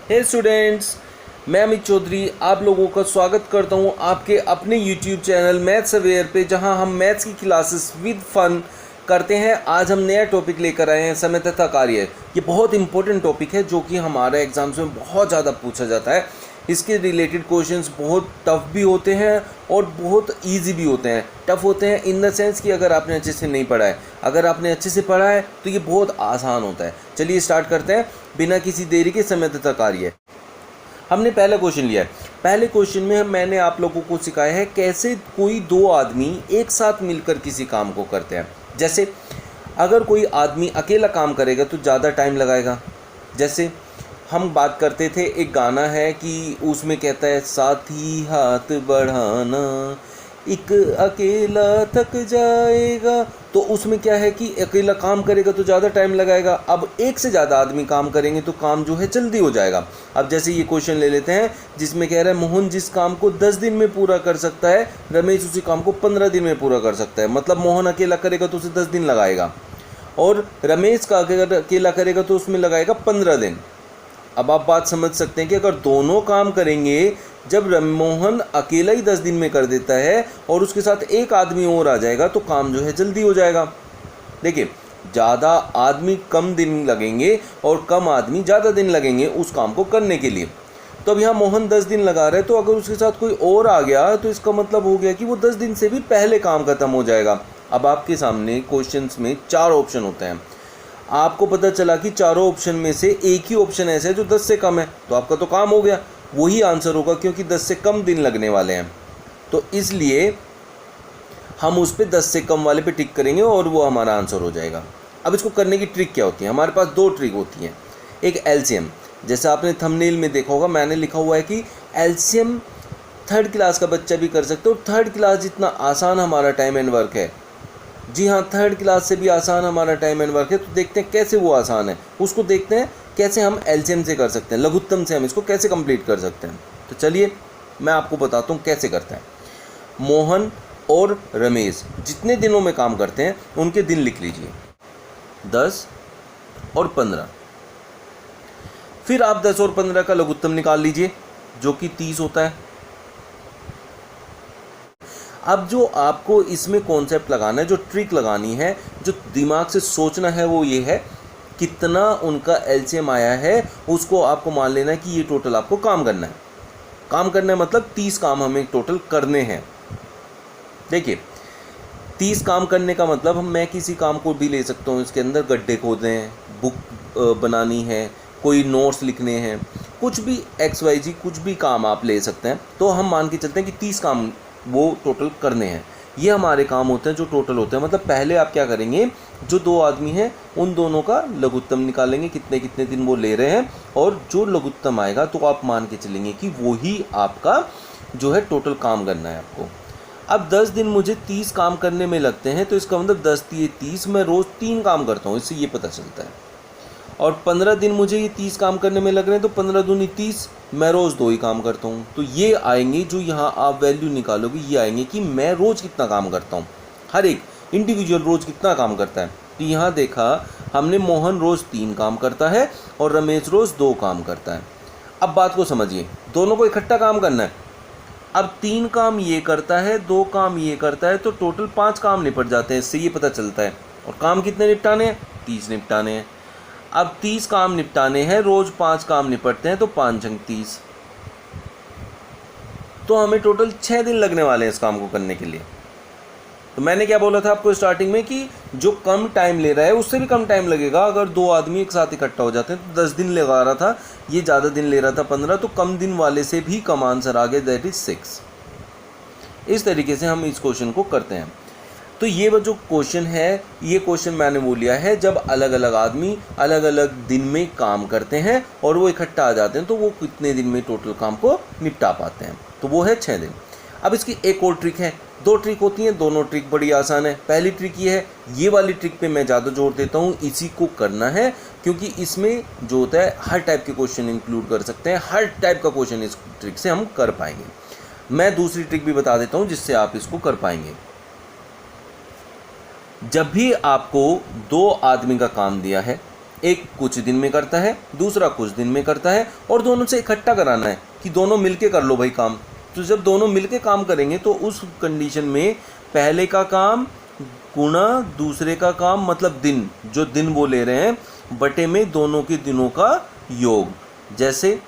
हे students, मैं अमित चौधरी आप लोगों का स्वागत करता हूं आपके अपने यूट्यूब चैनल मैथ्स अवेयर पे, जहां हम मैथ्स की क्लासेस विद फन करते हैं। आज हम नया टॉपिक लेकर आए हैं, समय तथा कार्य। ये बहुत इंपॉर्टेंट टॉपिक है जो कि हमारे एग्जाम्स में बहुत ज़्यादा पूछा जाता है। इसके रिलेटेड क्वेश्चंस बहुत टफ भी होते हैं और बहुत इजी भी होते हैं। टफ होते हैं इन द सेंस कि अगर आपने अच्छे से नहीं पढ़ा है, अगर आपने अच्छे से पढ़ा है तो ये बहुत आसान होता है। चलिए स्टार्ट करते हैं बिना किसी देरी के। समय तथा कार्य हमने पहला क्वेश्चन लिया है। पहले क्वेश्चन में मैंने आप लोगों को सिखाया है कैसे कोई दो आदमी एक साथ मिलकर किसी काम को करते हैं। जैसे अगर कोई आदमी अकेला काम करेगा तो ज़्यादा टाइम लगाएगा। जैसे हम बात करते थे, एक गाना है कि उसमें कहता है साथी हाथ बढ़ाना, एक अकेला थक जाएगा। तो उसमें क्या है कि अकेला काम करेगा तो ज़्यादा टाइम लगाएगा। अब एक से ज़्यादा आदमी काम करेंगे तो काम जो है जल्दी हो जाएगा। अब जैसे ये क्वेश्चन ले लेते हैं जिसमें कह रहा है मोहन जिस काम को 10 दिन में पूरा कर सकता है, रमेश उसी काम को 15 दिन में पूरा कर सकता है। मतलब मोहन अकेला करेगा तो उसे 10 दिन लगाएगा और रमेश का अगर अकेला करेगा तो उसमें लगाएगा 15 दिन। अब आप बात समझ सकते हैं कि अगर दोनों काम करेंगे, जब मोहन अकेला ही 10 दिन में कर देता है और उसके साथ एक आदमी और आ जाएगा तो काम जो है जल्दी हो जाएगा। देखिए, ज़्यादा आदमी कम दिन लगेंगे और कम आदमी ज़्यादा दिन लगेंगे उस काम को करने के लिए। तो अब यहाँ मोहन 10 दिन लगा रहा है, तो अगर उसके साथ कोई और आ गया तो इसका मतलब हो गया कि वो 10 दिन से भी पहले काम खत्म हो जाएगा। अब आपके सामने क्वेश्चंस में 4 ऑप्शन होते हैं। आपको पता चला कि चारों ऑप्शन में से एक ही ऑप्शन ऐसा है जो 10 से कम है, तो आपका तो काम हो गया, वही आंसर होगा क्योंकि 10 से कम दिन लगने वाले हैं। तो इसलिए हम उस पर 10 से कम वाले पे टिक करेंगे और वो हमारा आंसर हो जाएगा। अब इसको करने की ट्रिक क्या होती है? हमारे पास 2 ट्रिक होती हैं। एक एलसीएम, जैसा आपने थंबनेल में देखा होगा, मैंने लिखा हुआ है कि एलसीएम 3rd क्लास का बच्चा भी कर सकते हो। 3rd क्लास जितना आसान हमारा टाइम एंड वर्क है, जी हाँ, 3rd क्लास से भी आसान हमारा टाइम एंड वर्क है। तो देखते हैं कैसे वो आसान है, उसको देखते हैं कैसे हम एलसीएम से कर सकते हैं, लघुत्तम से हम इसको कैसे कंप्लीट कर सकते हैं। तो चलिए मैं आपको बताता हूँ कैसे करते हैं। मोहन और रमेश जितने दिनों में काम करते हैं उनके दिन लिख लीजिए, 10 और 15। फिर आप 10 और 15 का लघुत्तम निकाल लीजिए जो कि 30 होता है। अब जो आपको इसमें कॉन्सेप्ट लगाना है, जो ट्रिक लगानी है, जो दिमाग से सोचना है, वो ये है कितना उनका एलसीएम आया है उसको आपको मान लेना है कि ये टोटल आपको काम करना है। काम करना है मतलब 30 काम हमें टोटल करने हैं। देखिए, 30 काम करने का मतलब मैं किसी काम को भी ले सकता हूँ। इसके अंदर गड्ढे खोदने हैं, बुक बनानी है, कोई नोट्स लिखने हैं, कुछ भी XYZ कुछ भी काम आप ले सकते हैं। तो हम मान के चलते हैं कि 30 काम वो टोटल करने हैं। ये हमारे काम होते हैं जो टोटल होते हैं। मतलब पहले आप क्या करेंगे, जो 2 आदमी हैं उन दोनों का लघुत्तम निकालेंगे, कितने कितने दिन वो ले रहे हैं, और जो लघुत्तम आएगा तो आप मान के चलेंगे कि वो ही आपका जो है टोटल काम करना है आपको। अब 10 दिन मुझे 30 काम करने में लगते हैं, तो इसका मतलब 10 दिए 30, मैं रोज़ 3 काम करता हूँ, इससे ये पता चलता है। और 15 दिन मुझे ये 30 काम करने में लग रहे हैं, तो 15 दूनी 30, मैं रोज़ 2 ही काम करता हूँ। तो ये आएंगे, जो यहाँ आप वैल्यू निकालोगे ये आएंगे कि मैं रोज़ कितना काम करता हूँ, हर एक इंडिविजुअल रोज़ कितना काम करता है। तो यहाँ देखा हमने, मोहन रोज़ 3 काम करता है और रमेश रोज़ 2 काम करता है। अब बात को समझिए, दोनों को इकट्ठा काम करना है। अब 3 काम ये करता है, 2 काम ये करता है, तो टोटल 5 काम निपट जाते हैं, इससे ये पता चलता है। और काम कितने निपटाने हैं? 30 निपटाने हैं। अब 30 काम निपटाने हैं, रोज़ 5 काम निपटते हैं, तो 5 × 30, तो हमें टोटल 6 दिन लगने वाले हैं इस काम को करने के लिए। तो मैंने क्या बोला था आपको स्टार्टिंग में कि जो कम टाइम ले रहा है उससे भी कम टाइम लगेगा। अगर 2 आदमी एक साथ इकट्ठा हो जाते हैं तो 10 दिन लगा रहा था, ये ज़्यादा दिन ले रहा था 15, तो कम दिन वाले से भी कम आंसर आ गया, दैट इज़ 6। इस तरीके से हम इस क्वेश्चन को करते हैं। तो ये वो जो क्वेश्चन है, ये क्वेश्चन मैंने वो लिया है जब अलग अलग आदमी अलग अलग दिन में काम करते हैं और वो इकट्ठा आ जाते हैं, तो वो कितने दिन में टोटल काम को निपटा पाते हैं, तो वो है 6 दिन। अब इसकी एक और ट्रिक है, 2 ट्रिक होती हैं, दोनों ट्रिक बड़ी आसान है। पहली ट्रिक ये है, ये वाली ट्रिक पे मैं ज़्यादा जोर देता हूँ, इसी को करना है क्योंकि इसमें जो होता है हर टाइप के क्वेश्चन इंक्लूड कर सकते हैं, हर टाइप का क्वेश्चन इस ट्रिक से हम कर पाएंगे। मैं दूसरी ट्रिक भी बता देता हूँ जिससे आप इसको कर पाएंगे। जब भी आपको 2 आदमी का काम दिया है, एक कुछ दिन में करता है, दूसरा कुछ दिन में करता है, और दोनों से इकट्ठा कराना है कि दोनों मिलके कर लो भाई काम। तो जब दोनों मिलके काम करेंगे तो उस कंडीशन में पहले का काम गुणा दूसरे का काम, मतलब दिन, जो दिन वो ले रहे हैं, बटे में दोनों के दिनों का योग। जैसे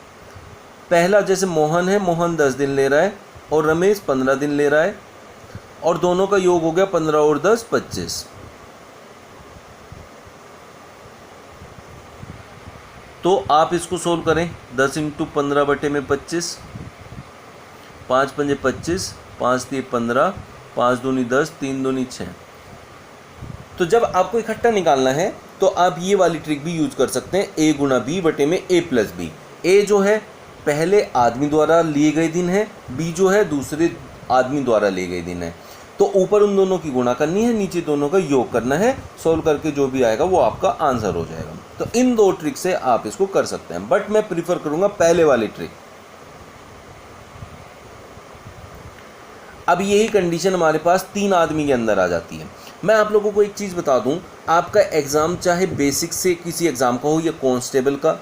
पहला, जैसे मोहन है, मोहन 10 दिन ले रहा है और रमेश 15 दिन ले रहा है, और दोनों का योग हो गया 15 और 10 25। तो आप इसको सोल्व करें, 10 इंटू 15 बटे में 25, 5 पंजे 25, 5 3 15, 5 दूनी 10, 3 दूनी 6। तो जब आपको इकट्ठा निकालना है तो आप ये वाली ट्रिक भी यूज कर सकते हैं, a गुना बी बटे में a प्लस बी। a जो है पहले आदमी द्वारा लिए गए दिन है, b जो है दूसरे आदमी द्वारा लिए गए दिन है। तो ऊपर उन दोनों की गुणा करनी है, नीचे दोनों का योग करना है। सॉल्व करके जो भी आएगा वो आपका आंसर हो जाएगा। तो इन दो ट्रिक से आप इसको कर सकते हैं, बट मैं प्रीफर करूंगा पहले वाली ट्रिक। अब यही कंडीशन हमारे पास 3 आदमी के अंदर आ जाती है। मैं आप लोगों को एक चीज़ बता दूं, आपका एग्ज़ाम चाहे बेसिक से किसी एग्ज़ाम का हो, या कांस्टेबल का,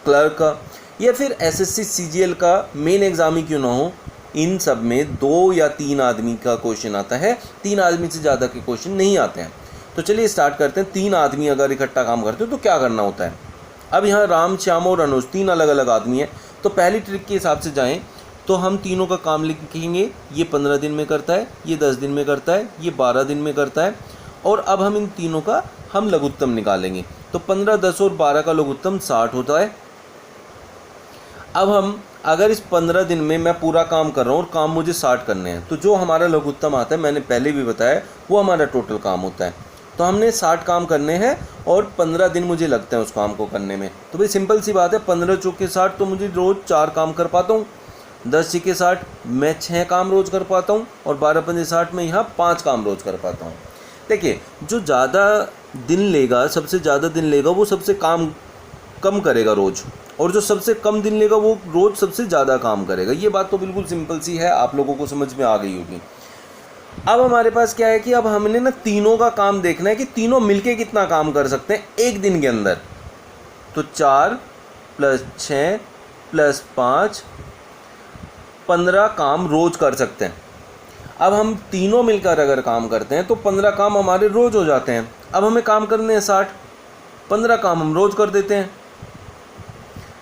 क्लर्क का, या फिर एसएससी सीजीएल का मेन एग्ज़ाम ही क्यों ना हो, इन सब में 2 या 3 आदमी का क्वेश्चन आता है, 3 आदमी से ज़्यादा के क्वेश्चन नहीं आते हैं। तो चलिए स्टार्ट करते हैं। 3 आदमी अगर इकट्ठा काम करते हो तो क्या करना होता है। अब यहाँ राम, श्याम और अनुज 3 अलग अलग आदमी हैं। तो पहली ट्रिक के हिसाब से जाएँ तो हम तीनों का काम लिखेंगे। ये 15 दिन में करता है, ये 10 दिन में करता है, ये 12 दिन में करता है। और अब हम इन तीनों का हम लघुत्तम निकालेंगे। तो 15, 10 और 12 का लघुत्तम 60 होता है। अब हम अगर इस 15 दिन में मैं पूरा काम कर रहा हूँ और काम मुझे 60 करने हैं, तो जो हमारा लघुत्तम आता है, मैंने पहले भी बताया, वो हमारा टोटल काम होता है। तो हमने 60 काम करने हैं और 15 दिन मुझे लगते हैं उस काम को करने में। तो भाई सिंपल सी बात है, 15 चौके 60, तो मुझे रोज़ 4 काम कर पाता हूँ। 10 छक्के 60, मैं 6 काम रोज़ कर पाता हूँ। और 12 पंजे 60 में यहाँ 5 काम रोज़ कर पाता हूँ। देखिए, जो ज़्यादा दिन लेगा, सबसे ज़्यादा दिन लेगा, वो सबसे काम कम करेगा रोज़, और जो सबसे कम दिन लेगा वो रोज़ सबसे ज़्यादा काम करेगा। ये बात तो बिल्कुल सिंपल सी है, आप लोगों को समझ में आ गई होगी। अब हमारे पास क्या है कि अब हमने ना तीनों का काम देखना है कि तीनों मिलके कितना काम कर सकते हैं एक दिन के अंदर। तो 4 + 6 + 5, 15 काम रोज़ कर सकते हैं। अब हम तीनों मिलकर अगर काम करते हैं तो 15 काम हमारे रोज़ हो जाते हैं। अब हमें काम करने हैं 60, 15 काम हम रोज़ कर देते हैं,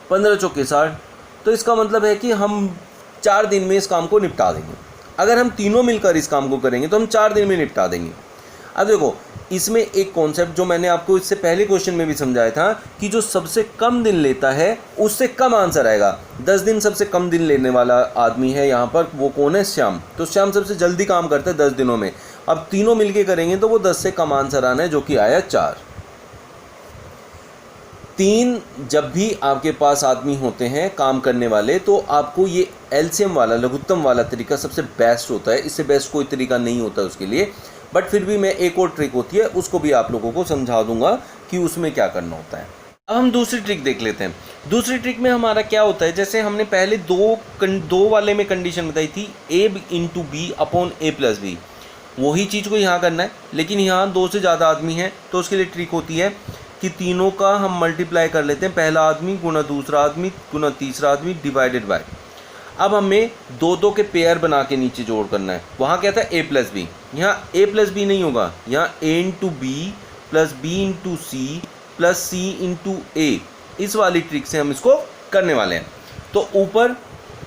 15 चौके 60। तो इसका मतलब है कि हम 4 दिन में इस काम को निपटा देंगे। अगर हम तीनों मिलकर इस काम को करेंगे तो हम 4 दिन में निपटा देंगे। अब देखो, इसमें एक कॉन्सेप्ट जो मैंने आपको इससे पहले क्वेश्चन में भी समझाया था कि जो सबसे कम दिन लेता है उससे कम आंसर आएगा। 10 दिन सबसे कम दिन लेने वाला आदमी है यहाँ पर, वो कौन है? श्याम। तो श्याम सबसे जल्दी काम करता है 10 दिनों में। अब तीनों मिलके करेंगे तो वो 10 से कम आंसर आना है, जो कि आया 4। 3 जब भी आपके पास आदमी होते हैं काम करने वाले, तो आपको ये एलसीएम वाला, लघुत्तम वाला तरीका सबसे बेस्ट होता है। इससे बेस्ट कोई तरीका नहीं होता उसके लिए। बट फिर भी मैं एक और ट्रिक होती है, उसको भी आप लोगों को समझा दूंगा कि उसमें क्या करना होता है। अब हम दूसरी ट्रिक देख लेते हैं। दूसरी ट्रिक में हमारा क्या होता है, जैसे हमने पहले दो वाले में कंडीशन बताई थी, a × b / a + b। वही चीज़ को यहाँ करना है, लेकिन यहाँ 2 से ज़्यादा आदमी हैं। तो उसके लिए ट्रिक होती है कि तीनों का हम मल्टीप्लाई कर लेते हैं, पहला आदमी गुना दूसरा आदमी गुना तीसरा आदमी डिवाइडेड बाय। अब हमें 2-2 के पेयर बना के नीचे जोड़ करना है। वहाँ क्या था? a + b। यहाँ a + b नहीं होगा, यहाँ a × b + b × c + c × a। इस वाली ट्रिक से हम इसको करने वाले हैं। तो ऊपर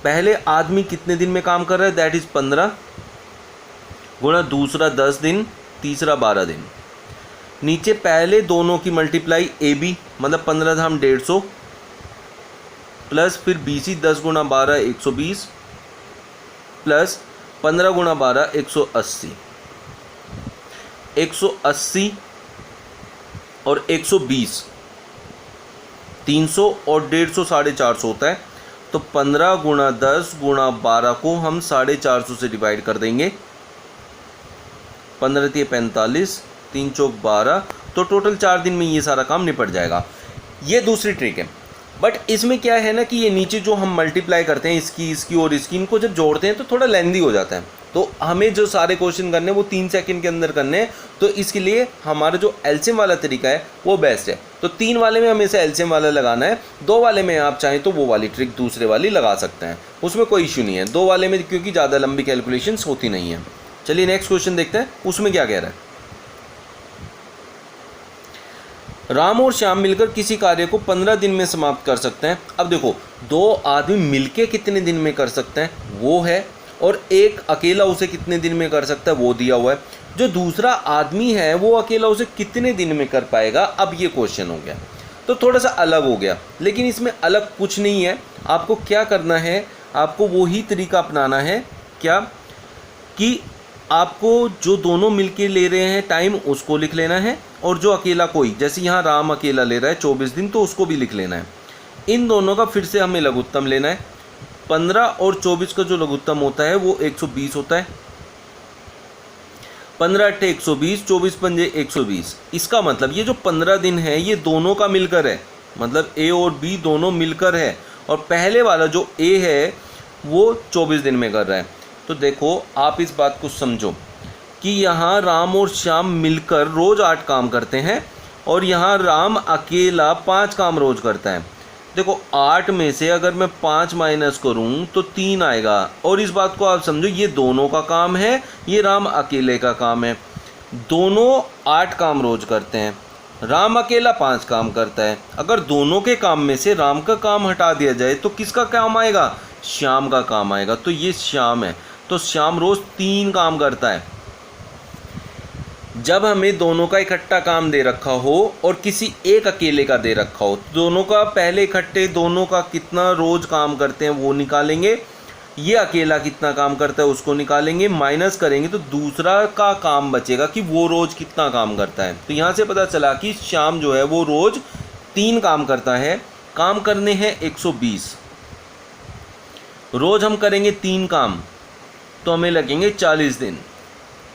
पहले आदमी कितने दिन में काम कर रहा है, दैट इज़ 15, गुणा दूसरा 10 दिन, तीसरा 12 दिन। नीचे पहले दोनों की मल्टीप्लाई ab, मतलब 15 धाम 150, प्लस फिर BC 10 × 12 120, प्लस 15 × 12 180। 180 और 120, 300 और 150 450 होता है। तो 15 × 10 × 12 को हम 450 से डिवाइड कर देंगे। 15 × 45, 3 चौक 12। तो टोटल 4 दिन में ये सारा काम निपट जाएगा। ये दूसरी ट्रिक है। बट इसमें क्या है ना कि ये नीचे जो हम मल्टीप्लाई करते हैं, इसकी और इसकी, इनको जब जोड़ते हैं तो थोड़ा लेंदी हो जाता है। तो हमें जो सारे क्वेश्चन करने हैं वो 3 सेकंड के अंदर करने हैं। तो इसके लिए हमारा जो एलसीएम वाला तरीका है वो बेस्ट है। तो तो 3 वाले में हमेशा एलसीएम वाला लगाना है, 2 वाले में आप चाहें तो वो वाली ट्रिक दूसरे वाली लगा सकते हैं, उसमें कोई इशू नहीं है। 2 वाले में क्योंकि ज़्यादा लंबी कैलकुलेशंस होती नहीं है। चलिए नेक्स्ट क्वेश्चन देखते हैं, उसमें क्या कह रहा है। राम और श्याम मिलकर किसी कार्य को 15 दिन में समाप्त कर सकते हैं। अब देखो 2 आदमी मिलके कितने दिन में कर सकते हैं वो है, और एक अकेला उसे कितने दिन में कर सकता है वो दिया हुआ है। जो दूसरा आदमी है वो अकेला उसे कितने दिन में कर पाएगा, अब ये क्वेश्चन हो गया, तो थोड़ा सा अलग हो गया। लेकिन इसमें अलग कुछ नहीं है, आपको क्या करना है, आपको वही तरीका अपनाना है क्या कि आपको जो दोनों मिलके ले रहे हैं टाइम उसको लिख लेना है, और जो अकेला कोई, जैसे यहाँ राम अकेला ले रहा है 24 दिन, तो उसको भी लिख लेना है। इन दोनों का फिर से हमें लघुत्तम लेना है। 15 और 24 का जो लघुत्तम होता है वो 120 होता है। 15 अट्ठे 120, 24 पंजे 120। इसका मतलब ये जो 15 दिन है ये दोनों का मिलकर है, मतलब ए और बी दोनों मिलकर है, और पहले वाला जो ए है वो 24 दिन में कर रहा है। तो देखो आप इस बात को समझो कि यहाँ राम और श्याम मिलकर रोज़ 8 काम करते हैं, और यहाँ राम अकेला 5 काम रोज़ करता है। देखो 8 में से अगर मैं 5 माइनस करूँ तो 3 आएगा, और इस बात को आप समझो ये दोनों का काम है, ये राम अकेले का काम है। दोनों 8 काम रोज़ करते हैं, राम अकेला 5 काम करता है। अगर दोनों के काम में से राम का काम हटा दिया जाए तो किसका काम आएगा, श्याम का काम आएगा। तो ये श्याम है, तो श्याम रोज़ 3 काम करता है। जब हमें दोनों का इकट्ठा काम दे रखा हो और किसी एक अकेले का दे रखा हो, दोनों का पहले इकट्ठे दोनों का कितना रोज़ काम करते हैं वो निकालेंगे, ये अकेला कितना काम करता है उसको निकालेंगे, माइनस करेंगे तो दूसरा का काम बचेगा कि वो रोज़ कितना काम करता है। तो यहाँ से पता चला कि श्याम जो है वो रोज़ 3 काम करता है। काम करने हैं 120, रोज़ हम करेंगे 3 काम तो हमें लगेंगे 40 दिन।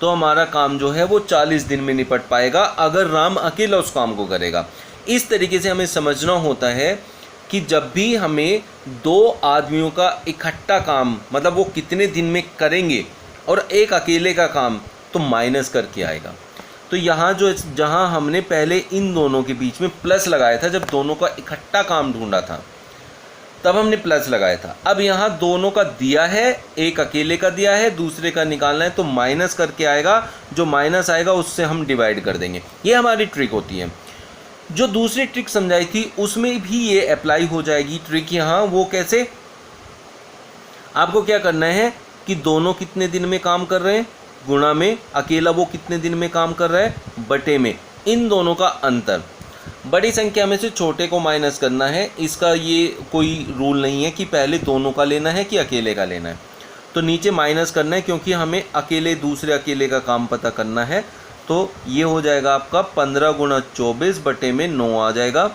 तो हमारा काम जो है वो 40 दिन में निपट पाएगा अगर राम अकेला उस काम को करेगा। इस तरीके से हमें समझना होता है कि जब भी हमें 2 आदमियों का इकट्ठा काम, मतलब वो कितने दिन में करेंगे, और एक अकेले का काम, तो माइनस करके आएगा। तो यहाँ जो जहाँ हमने पहले इन दोनों के बीच में प्लस लगाया था, जब दोनों का इकट्ठा काम ढूंढा था तब हमने प्लस लगाया था। अब यहाँ दोनों का दिया है, एक अकेले का दिया है, दूसरे का निकालना है, तो माइनस करके आएगा। जो माइनस आएगा उससे हम डिवाइड कर देंगे। ये हमारी ट्रिक होती है। जो दूसरी ट्रिक समझाई थी उसमें भी ये अप्लाई हो जाएगी ट्रिक यहाँ। वो कैसे, आपको क्या करना है कि दोनों कितने दिन में काम कर रहे हैं, गुणा में अकेला वो कितने दिन में काम कर रहा है, बटे में इन दोनों का अंतर। बड़ी संख्या में से छोटे को माइनस करना है। इसका ये कोई रूल नहीं है कि पहले दोनों का लेना है कि अकेले का लेना है। तो नीचे माइनस करना है क्योंकि हमें अकेले दूसरे अकेले का काम पता करना है। तो ये हो जाएगा आपका 15 गुणा 24 बटे में 9 आ जाएगा।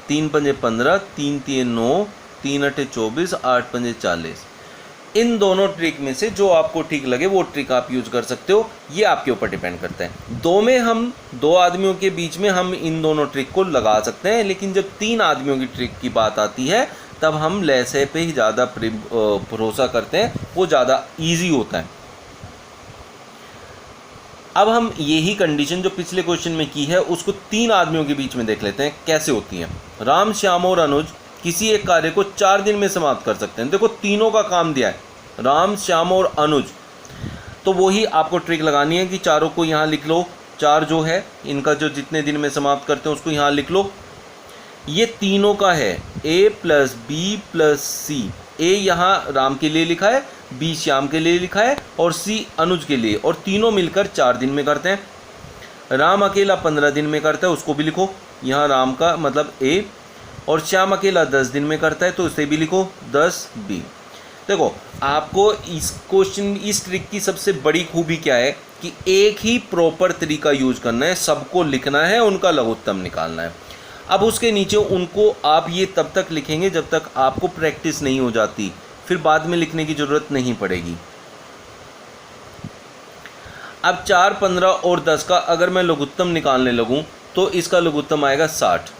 3 पंजे 15, 3 तिये 9, 3 अठे 24, 8 पंजे 40। इन दोनों ट्रिक में से जो आपको ठीक लगे वो ट्रिक आप यूज़ कर सकते हो, ये आपके ऊपर डिपेंड करता है। 2 में हम 2 आदमियों के बीच में हम इन दोनों ट्रिक को लगा सकते हैं, लेकिन जब 3 आदमियों की ट्रिक की बात आती है तब हम लैसे पे ही ज़्यादा भरोसा करते हैं, वो ज़्यादा ईजी होता है। अब हम यही कंडीशन जो पिछले क्वेश्चन में की है उसको 3 आदमियों के बीच में देख लेते हैं कैसे होती है। राम, श्याम और अनुज किसी एक कार्य को 4 दिन में समाप्त कर सकते हैं। देखो तीनों का काम दिया है, राम, श्याम और अनुज, तो वही आपको ट्रिक लगानी है कि चारों को यहाँ लिख लो। 4 जो है इनका जो जितने दिन में समाप्त करते हैं उसको यहाँ लिख लो। ये तीनों का है A प्लस बी प्लस सी। ए यहाँ राम के लिए लिखा है, बी श्याम के लिए लिखा है और सी अनुज के लिए, और तीनों मिलकर 4 दिन में करते हैं। राम अकेला 15 दिन में करता है, उसको भी लिखो। यहाँ राम का मतलब A, और श्याम अकेला 10 दिन में करता है तो उसे भी लिखो 10 बी। देखो आपको इस क्वेश्चन, इस ट्रिक की सबसे बड़ी खूबी क्या है कि एक ही प्रॉपर तरीका यूज करना है, सबको लिखना है, उनका लघुत्तम निकालना है। अब उसके नीचे उनको आप ये तब तक लिखेंगे जब तक आपको प्रैक्टिस नहीं हो जाती, फिर बाद में लिखने की ज़रूरत नहीं पड़ेगी। अब 4, 15 और 10 का अगर मैं लघुत्तम निकालने लगूं तो इसका लघुत्तम आएगा 60।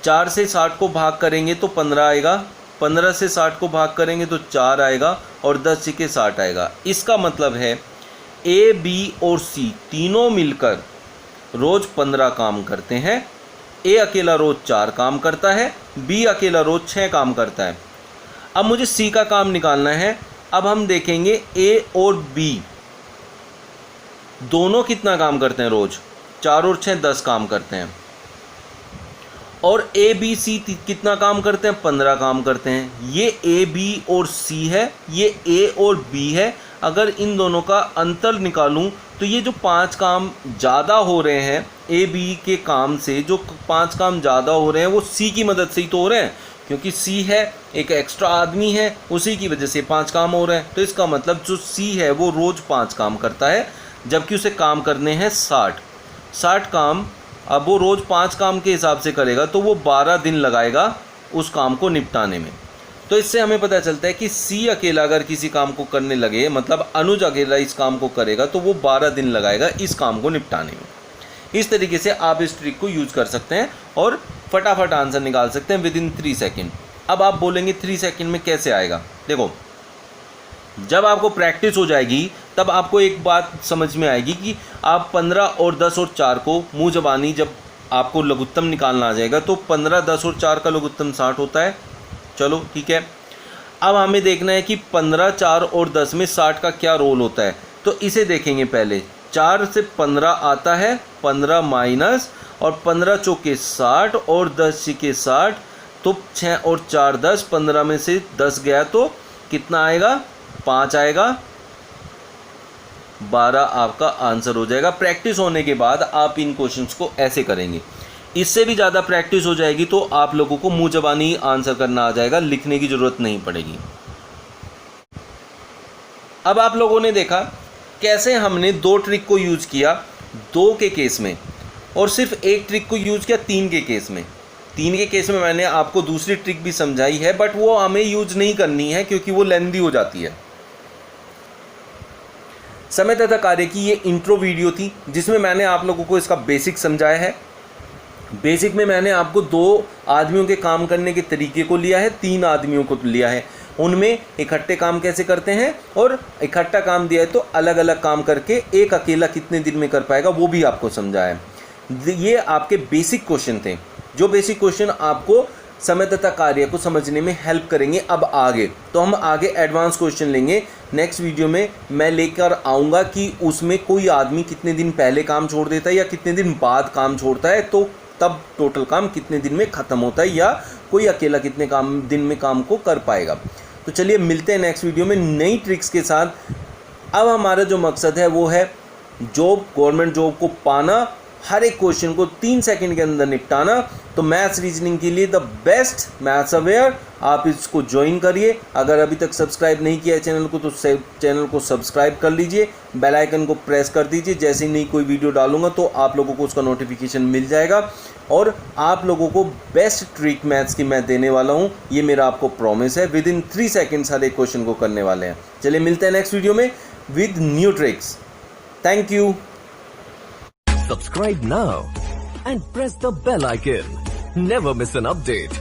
4 से 60 को भाग करेंगे तो 15 आएगा, 15 से 60 को भाग करेंगे तो 4 आएगा, और 10 के 60 आएगा। इसका मतलब है ए, बी और सी तीनों मिलकर रोज 15 काम करते हैं। ए अकेला रोज 4 काम करता है, बी अकेला रोज 6 काम करता है। अब मुझे सी का काम निकालना है। अब हम देखेंगे ए और बी दोनों कितना काम करते हैं रोज, 4 और 6 10 काम करते हैं। और ए बी सी कितना काम करते हैं, 15 काम करते हैं। ये ए बी और सी है, ये ए और बी है। अगर इन दोनों का अंतर निकालूं तो ये जो 5 काम ज़्यादा हो रहे हैं ए बी के काम से, जो 5 काम ज़्यादा हो रहे हैं वो सी की मदद से ही तो हो रहे हैं, क्योंकि सी है एक एक्स्ट्रा आदमी है, उसी की वजह से 5 काम हो रहे हैं। तो इसका मतलब जो सी है वो रोज़ 5 काम करता है, जबकि उसे काम करने हैं 60 काम। अब वो रोज़ 5 काम के हिसाब से करेगा तो वो 12 दिन लगाएगा उस काम को निपटाने में। तो इससे हमें पता चलता है कि सी अकेला अगर किसी काम को करने लगे, मतलब अनुज अकेला इस काम को करेगा तो वो 12 दिन लगाएगा इस काम को निपटाने में। इस तरीके से आप इस ट्रिक को यूज कर सकते हैं और फटाफट आंसर निकाल सकते हैं विदिन 3 सेकेंड। अब आप बोलेंगे 3 सेकेंड में कैसे आएगा? देखो, जब आपको प्रैक्टिस हो जाएगी तब आपको एक बात समझ में आएगी कि आप 15 और 10 और 4 को मुँह जबानी जब आपको लघुत्तम निकालना आ जाएगा तो 15, 10 और 4 का लघुत्तम 60 होता है। चलो ठीक है, अब हमें देखना है कि 15, 4 और 10 में 60 का क्या रोल होता है। तो इसे देखेंगे पहले। 4 से 15 आता है, 15 माइनस, और 15 चौके 60 और 10 छिके 60, तो 6 और 4 10, 15 में से 10 गया तो कितना आएगा? 5 आएगा। 12 आपका आंसर हो जाएगा। प्रैक्टिस होने के बाद आप इन क्वेश्चंस को ऐसे करेंगे। इससे भी ज़्यादा प्रैक्टिस हो जाएगी तो आप लोगों को मुंह जबानी आंसर करना आ जाएगा, लिखने की ज़रूरत नहीं पड़ेगी। अब आप लोगों ने देखा कैसे हमने 2 ट्रिक को यूज़ किया 2 के केस में, और सिर्फ एक ट्रिक को यूज़ किया 3 के केस में। 3 के केस में मैंने आपको दूसरी ट्रिक भी समझाई है, बट वो हमें यूज नहीं करनी है क्योंकि वो लेंदी हो जाती है। समय तथा कार्य की ये इंट्रो वीडियो थी जिसमें मैंने आप लोगों को इसका बेसिक समझाया है। बेसिक में मैंने आपको 2 आदमियों के काम करने के तरीके को लिया है, 3 आदमियों को लिया है, उनमें इकट्ठे काम कैसे करते हैं, और इकट्ठा काम दिया है तो अलग अलग काम करके एक अकेला कितने दिन में कर पाएगा वो भी आपको समझाया है। ये आपके बेसिक क्वेश्चन थे, जो बेसिक क्वेश्चन आपको समय तथा कार्य को समझने में हेल्प करेंगे। अब आगे तो हम आगे एडवांस क्वेश्चन लेंगे। नेक्स्ट वीडियो में मैं लेकर आऊँगा कि उसमें कोई आदमी कितने दिन पहले काम छोड़ देता है या कितने दिन बाद काम छोड़ता है, तो तब टोटल काम कितने दिन में ख़त्म होता है, या कोई अकेला कितने दिन में काम को कर पाएगा। तो चलिए मिलते हैं नेक्स्ट वीडियो में नई ट्रिक्स के साथ। अब हमारा जो मकसद है वो है जॉब, गवर्नमेंट जॉब को पाना, हर एक क्वेश्चन को 3 सेकंड के अंदर निपटाना। तो मैथ्स रीजनिंग के लिए द बेस्ट मैथ्स अवेयर, आप इसको ज्वाइन करिए। अगर अभी तक सब्सक्राइब नहीं किया है चैनल को तो चैनल को सब्सक्राइब कर लीजिए, बेल आइकन को प्रेस कर दीजिए। जैसे ही नई कोई वीडियो डालूंगा तो आप लोगों को उसका नोटिफिकेशन मिल जाएगा, और आप लोगों को बेस्ट ट्रिक मैथ्स की मैं देने वाला हूँ, ये मेरा आपको प्रॉमिस है। विदिन 3 सेकेंड्स हर एक क्वेश्चन को करने वाले हैं। चलिए मिलते हैं नेक्स्ट वीडियो में with new tricks. Thank you. Subscribe now and press the bell icon. Never miss an update.